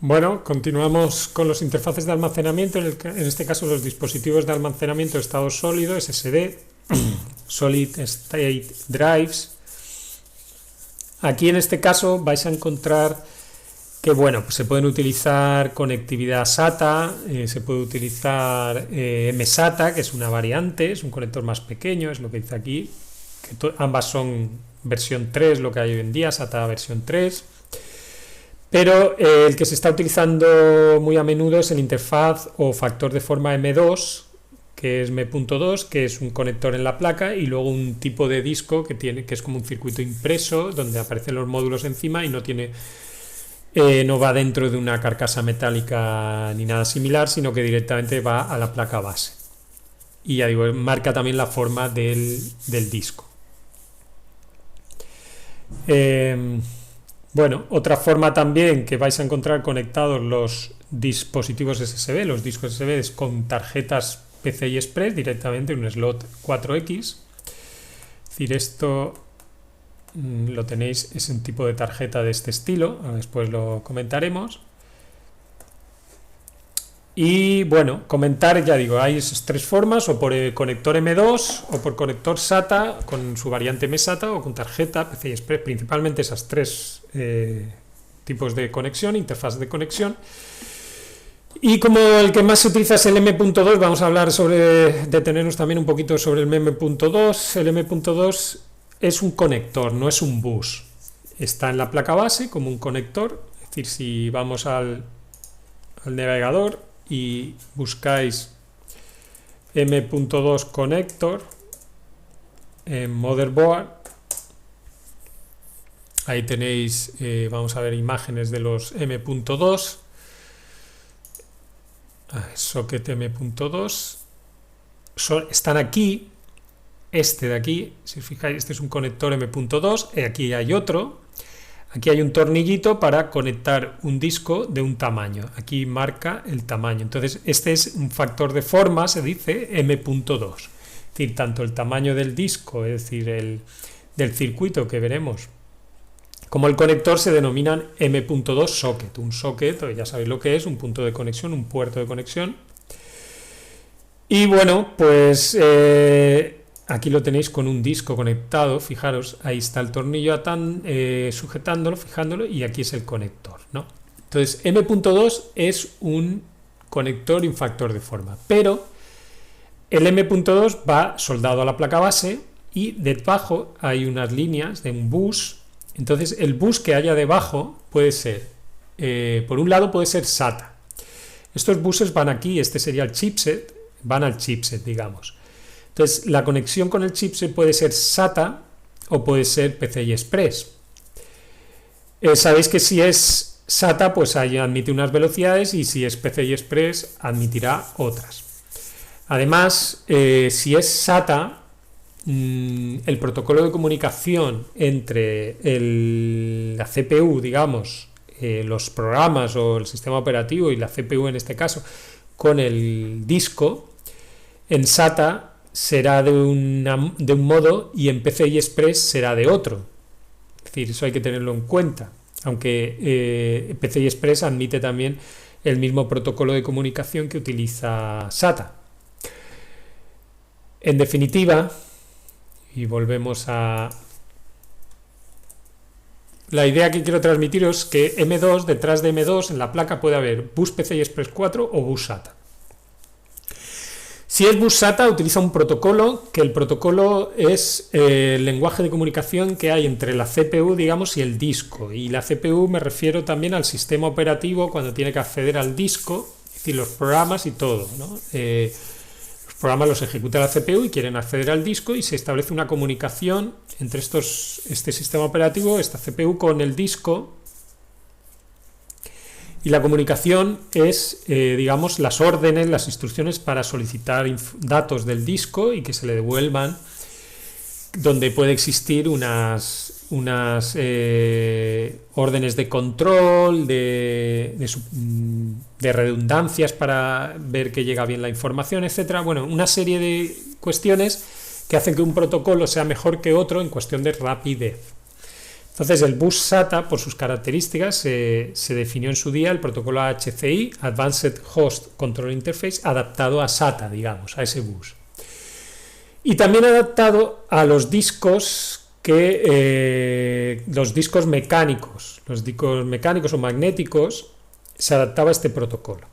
Bueno, continuamos con los interfaces de almacenamiento, en este caso los dispositivos de almacenamiento de estado sólido, SSD, Solid State Drives. Aquí en este caso vais a encontrar que bueno, pues se pueden utilizar conectividad SATA, se puede utilizar MSATA, que es una variante, es un conector más pequeño, es lo que dice aquí, que ambas son versión 3, lo que hay hoy en día, SATA versión 3. Pero el que se está utilizando muy a menudo es el interfaz o factor de forma M2, que es M.2, que es un conector en la placa, y luego un tipo de disco que es como un circuito impreso donde aparecen los módulos encima y no va dentro de una carcasa metálica ni nada similar, sino que directamente va a la placa base. Y ya digo, marca también la forma del disco. Bueno, otra forma también que vais a encontrar conectados los dispositivos SSD, los discos SSD es con tarjetas PCI Express directamente en un slot 4X. Es decir, esto lo tenéis, es un tipo de tarjeta de este estilo, después lo comentaremos. Y bueno, comentar, ya digo, hay esas tres formas, o por el conector M2, o por conector SATA, con su variante MSATA, o con tarjeta PCI Express, principalmente esas tres tipos de conexión, interfaz de conexión. Y como el que más se utiliza es el M.2, vamos a hablar detenernos también un poquito sobre el M.2. El M.2 es un conector, no es un bus. Está en la placa base como un conector, es decir, si vamos al navegador y buscáis M.2 Connector en Motherboard, ahí tenéis, vamos a ver imágenes de los M.2, socket M.2, están aquí, este de aquí, si os fijáis, este es un conector M.2, aquí hay otro. Aquí hay un tornillito para conectar un disco de un tamaño. Aquí marca el tamaño. Entonces, este es un factor de forma, se dice M.2. Es decir, tanto el tamaño del disco, es decir, del circuito que veremos, como el conector se denominan M.2 socket. Un socket, ya sabéis lo que es, un punto de conexión, un puerto de conexión. Y bueno, pues aquí lo tenéis con un disco conectado, fijaros, ahí está el tornillo sujetándolo, fijándolo, y aquí es el conector, ¿no? Entonces, M.2 es un conector y un factor de forma, pero el M.2 va soldado a la placa base y debajo hay unas líneas de un bus. Entonces, el bus que haya debajo puede ser, por un lado puede ser SATA. Estos buses van aquí, este sería el chipset, van al chipset, digamos. Entonces, la conexión con el chipset puede ser SATA o puede ser PCI Express. Sabéis que si es SATA, pues ahí admite unas velocidades, y si es PCI Express, admitirá otras. Además, si es SATA, el protocolo de comunicación entre la CPU, digamos, los programas o el sistema operativo y la CPU en este caso, con el disco, en SATA será de un modo y en PCI Express será de otro. Es decir, eso hay que tenerlo en cuenta, aunque PCI Express admite también el mismo protocolo de comunicación que utiliza SATA. En definitiva, y volvemos a la idea que quiero transmitiros, es que M2, detrás de M2 en la placa puede haber bus PCI Express 4 o bus SATA. Si es bus SATA, utiliza un protocolo, que el protocolo es el lenguaje de comunicación que hay entre la CPU, digamos, y el disco. Y la CPU me refiero también al sistema operativo cuando tiene que acceder al disco, es decir, los programas y todo, ¿no? Los programas los ejecuta la CPU y quieren acceder al disco, y se establece una comunicación entre este sistema operativo, esta CPU, con el disco. Y la comunicación es, digamos, las órdenes, las instrucciones para solicitar datos del disco y que se le devuelvan, donde puede existir unas órdenes de control, de redundancias para ver que llega bien la información, etcétera. Bueno, una serie de cuestiones que hacen que un protocolo sea mejor que otro en cuestión de rapidez. Entonces el bus SATA, por sus características, se definió en su día el protocolo HCI, Advanced Host Control Interface, adaptado a SATA, digamos, a ese bus. Y también adaptado a los discos los discos mecánicos o magnéticos, se adaptaba a este protocolo.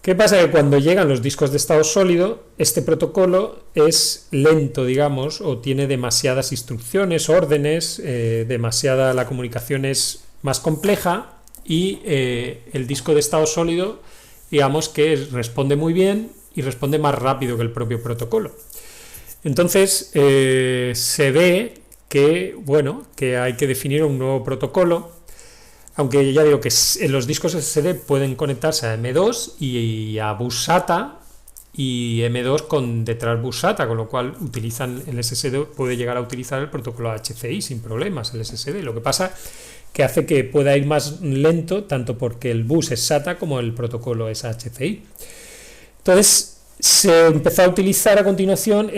¿Qué pasa? Que cuando llegan los discos de estado sólido, este protocolo es lento, digamos, o tiene demasiadas instrucciones, órdenes, la comunicación es más compleja y el disco de estado sólido, digamos que responde muy bien y responde más rápido que el propio protocolo. Entonces se ve que, bueno, que hay que definir un nuevo protocolo. Aunque ya digo que los discos SSD pueden conectarse a M2 y a bus SATA y M2 con detrás bus SATA, con lo cual utilizan el SSD, puede llegar a utilizar el protocolo HCI sin problemas el SSD. Lo que pasa que hace que pueda ir más lento, tanto porque el bus es SATA como el protocolo es HCI. Entonces se empezó a utilizar a continuación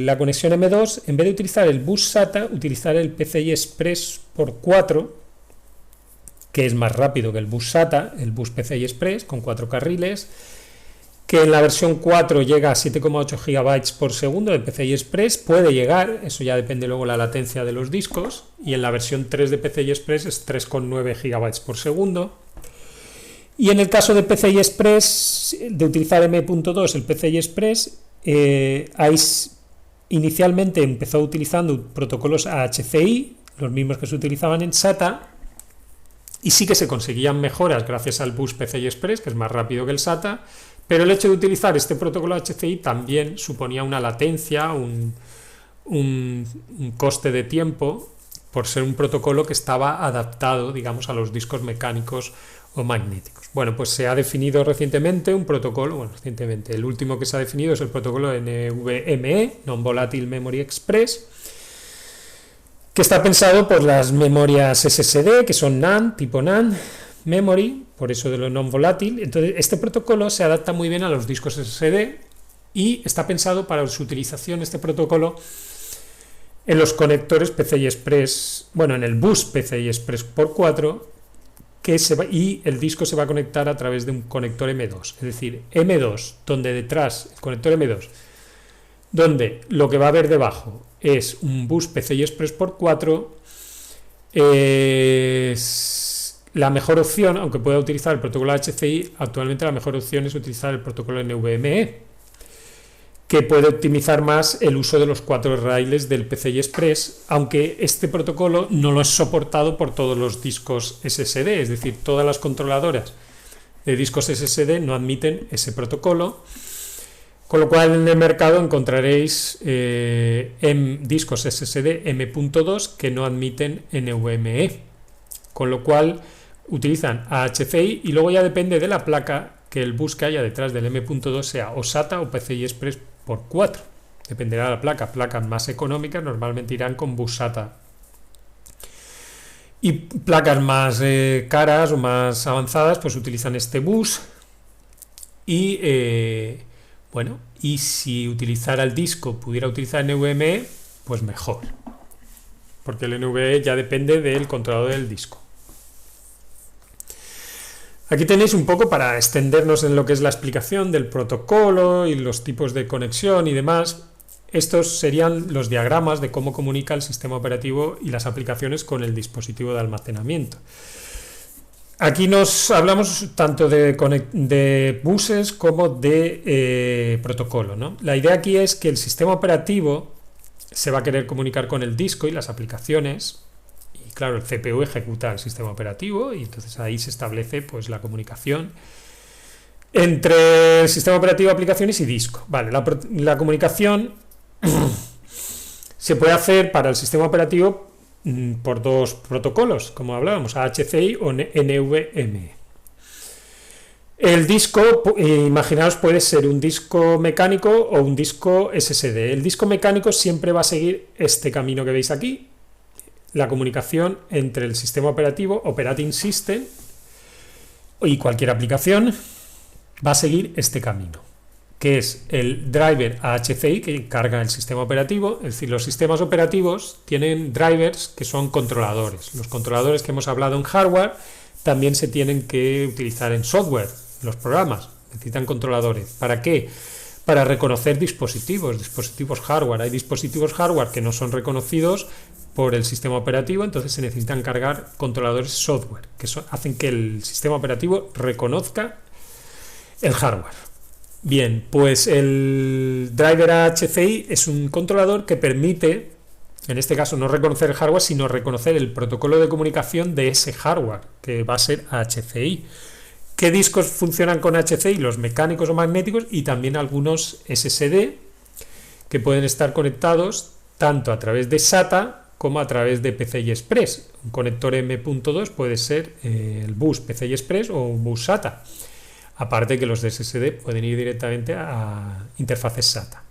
la conexión M2, en vez de utilizar el bus SATA, utilizar el PCI Express por 4, que es más rápido que el bus SATA, el bus PCI Express, con 4 carriles, que en la versión 4 llega a 7,8 GB por segundo de PCI Express, puede llegar, eso ya depende luego de la latencia de los discos, y en la versión 3 de PCI Express es 3,9 GB por segundo. Y en el caso de PCI Express, de utilizar M.2, el PCI Express, inicialmente empezó utilizando protocolos HCI, los mismos que se utilizaban en SATA, y sí que se conseguían mejoras gracias al bus PCI Express, que es más rápido que el SATA, pero el hecho de utilizar este protocolo HCI también suponía una latencia, un coste de tiempo, por ser un protocolo que estaba adaptado, digamos, a los discos mecánicos o magnéticos. Bueno, pues se ha definido recientemente un protocolo, el último que se ha definido es el protocolo NVMe, Non-Volatile Memory Express, que está pensado por las memorias SSD, que son NAND, tipo NAND Memory, por eso de lo non-volátil. Entonces, este protocolo se adapta muy bien a los discos SSD y está pensado para su utilización, este protocolo, en los conectores PCI Express, en el bus PCI Express por 4, y el disco se va a conectar a través de un conector M2, es decir, M2, donde detrás, el conector M2, donde lo que va a haber debajo es un bus PCI Express por 4, es la mejor opción, aunque pueda utilizar el protocolo HCI, actualmente la mejor opción es utilizar el protocolo NVMe, que puede optimizar más el uso de los 4 raíles del PCI Express, aunque este protocolo no lo es soportado por todos los discos SSD, es decir, todas las controladoras de discos SSD no admiten ese protocolo. Con lo cual en el mercado encontraréis discos SSD M.2 que no admiten NVMe, con lo cual utilizan HCI y luego ya depende de la placa que el bus que haya detrás del M.2 sea o SATA o PCI Express por 4. Dependerá de la placa. Placas más económicas normalmente irán con bus SATA. Y placas más caras o más avanzadas pues utilizan este bus y si utilizara el disco pudiera utilizar NVMe, pues mejor, porque el NVMe ya depende del controlador del disco. Aquí tenéis un poco para extendernos en lo que es la explicación del protocolo y los tipos de conexión y demás. Estos serían los diagramas de cómo comunica el sistema operativo y las aplicaciones con el dispositivo de almacenamiento. Aquí nos hablamos tanto de buses como de protocolo, ¿no? La idea aquí es que el sistema operativo se va a querer comunicar con el disco y las aplicaciones, y claro, el CPU ejecuta el sistema operativo y entonces ahí se establece pues la comunicación entre el sistema operativo, aplicaciones y disco. Vale, la comunicación se puede hacer para el sistema operativo por dos protocolos, como hablábamos, HCI o NVMe. El disco, imaginaos, puede ser un disco mecánico o un disco SSD. El disco mecánico siempre va a seguir este camino que veis aquí, la comunicación entre el sistema operativo, Operating System, y cualquier aplicación va a seguir este camino. que es el driver HCI que carga el sistema operativo. Es decir, los sistemas operativos tienen drivers que son controladores. Los controladores que hemos hablado en hardware también se tienen que utilizar en software. Los programas necesitan controladores. ¿Para qué? Para reconocer dispositivos hardware. Hay dispositivos hardware que no son reconocidos por el sistema operativo, entonces se necesitan cargar controladores software que hacen que el sistema operativo reconozca el hardware. Bien, pues el driver HCI es un controlador que permite, en este caso, no reconocer el hardware, sino reconocer el protocolo de comunicación de ese hardware, que va a ser HCI. ¿Qué discos funcionan con HCI? Los mecánicos o magnéticos, y también algunos SSD que pueden estar conectados tanto a través de SATA como a través de PCI Express. Un conector M.2 puede ser el bus PCI Express o un bus SATA. Aparte que los de SSD pueden ir directamente a interfaces SATA.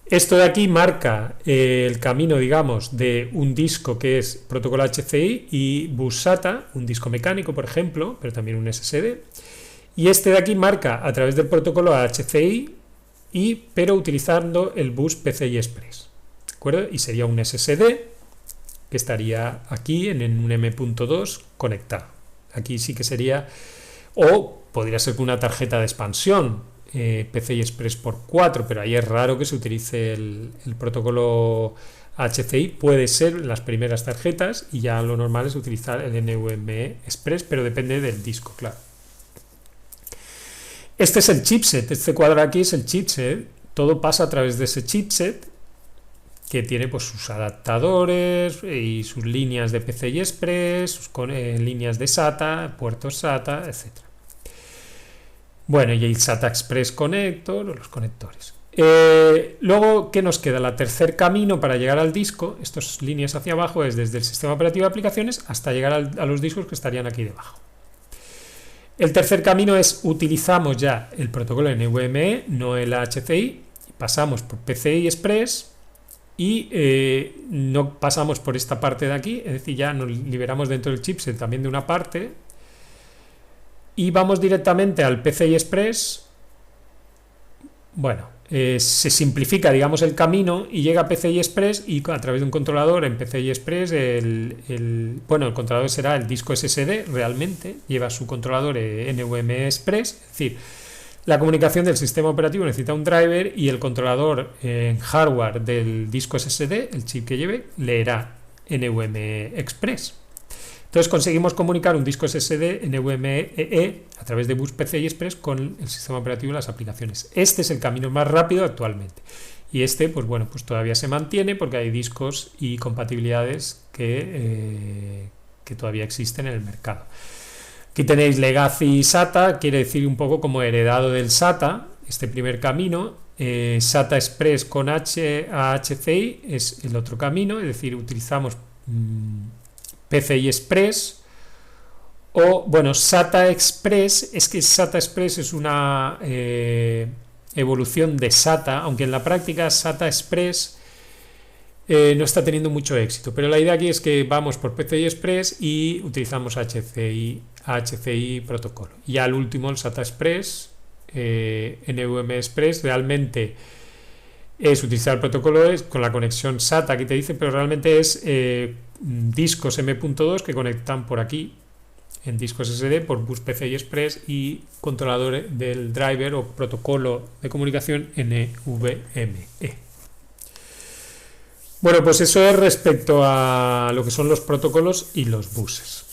Esto de aquí marca el camino, digamos, de un disco que es protocolo HCI y bus SATA, un disco mecánico, por ejemplo, pero también un SSD. Y este de aquí marca a través del protocolo HCI, pero utilizando el bus PCI Express. ¿De acuerdo? Y sería un SSD que estaría aquí en un M.2 conectado. Aquí sí que sería, o podría ser con una tarjeta de expansión PCI Express por 4, pero ahí es raro que se utilice el protocolo HCI. Puede ser las primeras tarjetas y ya lo normal es utilizar el NVMe Express, pero depende del disco, claro. Este es el chipset, este cuadro aquí es el chipset, todo pasa a través de ese chipset que tiene pues sus adaptadores y sus líneas de PCI Express, sus líneas de SATA, puertos SATA, etc. Bueno, y el SATA Express Connector, los conectores. Luego, ¿qué nos queda? El tercer camino para llegar al disco, estas líneas hacia abajo, es desde el sistema operativo de aplicaciones hasta llegar a los discos que estarían aquí debajo. El tercer camino es, utilizamos ya el protocolo NVMe, no el HCI, pasamos por PCI Express y no pasamos por esta parte de aquí, es decir, ya nos liberamos dentro del chipset también de una parte, y vamos directamente al PCI Express. Bueno, se simplifica, digamos, el camino y llega a PCI Express y a través de un controlador en PCI Express, el controlador será el disco SSD, realmente, lleva su controlador NVMe Express, es decir, la comunicación del sistema operativo necesita un driver y el controlador en hardware del disco SSD, el chip que lleve, leerá NVMe Express. Entonces conseguimos comunicar un disco SSD NVMe a través de bus PCI Express con el sistema operativo y las aplicaciones. Este es el camino más rápido actualmente. Y este, pues bueno, pues todavía se mantiene porque hay discos y compatibilidades que todavía existen en el mercado. Aquí tenéis Legacy SATA, quiere decir un poco como heredado del SATA, este primer camino. SATA Express con HCI es el otro camino, es decir, utilizamos PCI Express o, bueno, SATA Express, es que SATA Express es una evolución de SATA, aunque en la práctica SATA Express no está teniendo mucho éxito, pero la idea aquí es que vamos por PCI Express y utilizamos HCI protocolo. Y al último el SATA Express, NVMe Express, realmente es utilizar el protocolo con la conexión SATA que te dice, pero realmente es discos M.2 que conectan por aquí en discos SSD por bus PCI Express y controlador del driver o protocolo de comunicación NVMe. Bueno, pues eso es respecto a lo que son los protocolos y los buses.